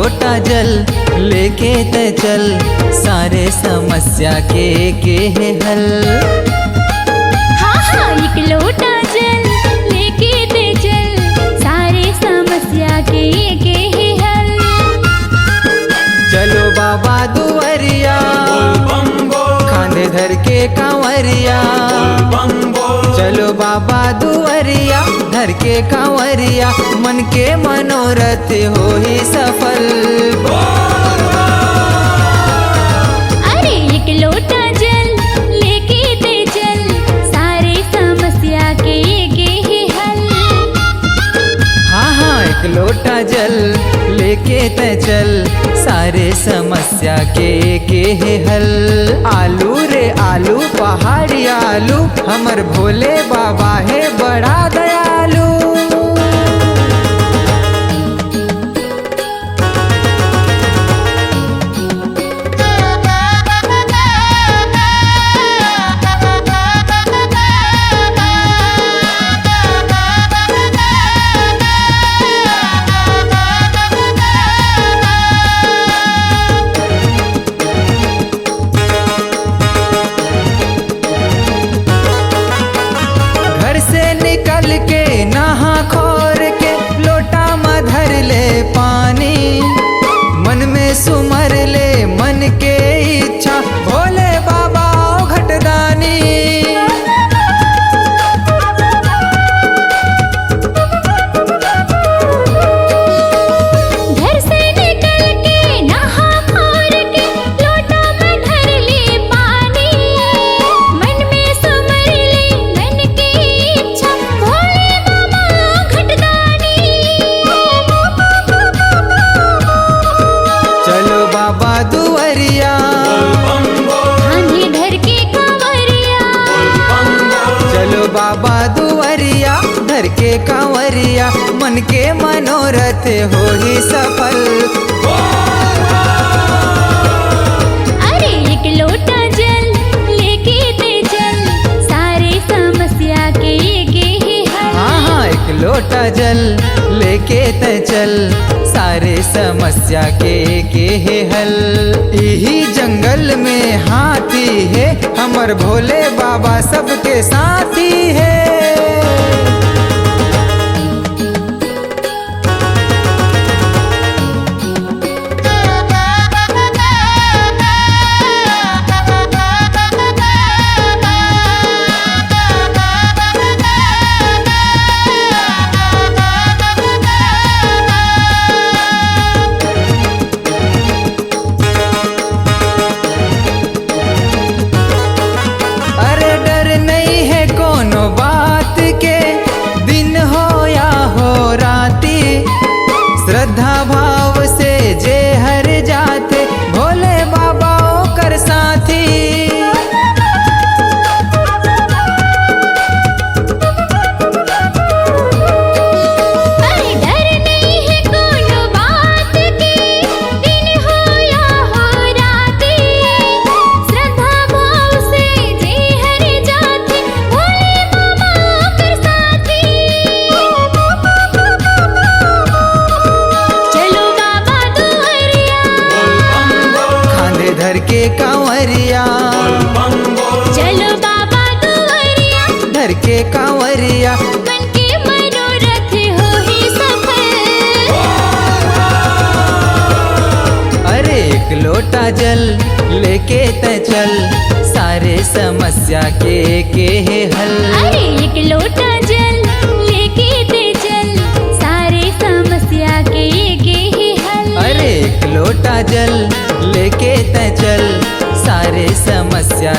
लोटा जल लेके ते चल, सारे समस्या के है हल। हाँ हाँ एक लोटा जल लेके ते चल, सारे समस्या के है हल। चलो बाबा दुआरिया, खांधे धर के कांवरिया, चलो बाबा दुआरिया धर के कांवरिया, मन के मनोरथ हो ही सफल। अरे एक लोटा जल लेके ते चल, सारे समस्या के है हल। हाँ हाँ एक लोटा जल लेके ते चल, सारे समस्या के है हल। आलू रे आलू पहाड़ी आलू, हमर भोले बाबा है बड़ा दयालु। निकल के नहा खोर के लोटा में धर ले पानी, मन में सुमर ले मन के इच्छा, भोले बाबा घटदानी। घर से निकल के नहा खोर के लोटा में धर ले पानी, मन में सुमर ले मन की इच्छा, भोले बाबा घटदानी। चलो बाबा दुआरिया, खांधे धर के कांवरिया, चलो बाबा दुआरिया धर के कांवरिया, मन के मनोरथ हो ही सफल। अरे एक लोटा जल लेके ते चल, सारे समस्या के है हल। हाँ हाँ एक लोटा जल लेके ते चल, सारे समस्या के है हल। यही जंगल में हाथी है, हमर भोले बाबा सबके साथी है। श्रद्धा भाव से जे हर जाते, भोले बाबा कर साथी। अरे डर नहीं है कोनो बात के, दिन हो या हो राती, श्रद्धा भाव से जे हर जाते, भोले बाबा कर साथी। चलो बाबा दुआरिया, खांधे धर के कांवरिया, चलो बाबा दुआरिया धर के कांवरिया, मन के मनोरथ हो ही सफल। अरे एक लोटा जल लेके ते चल, सारे समस्या के है हल। अरे एक लोटा जल लेके ते चल, सारे समस्या के है हल। अरे एक लोटा जल लेके ते चल, सारे समस्या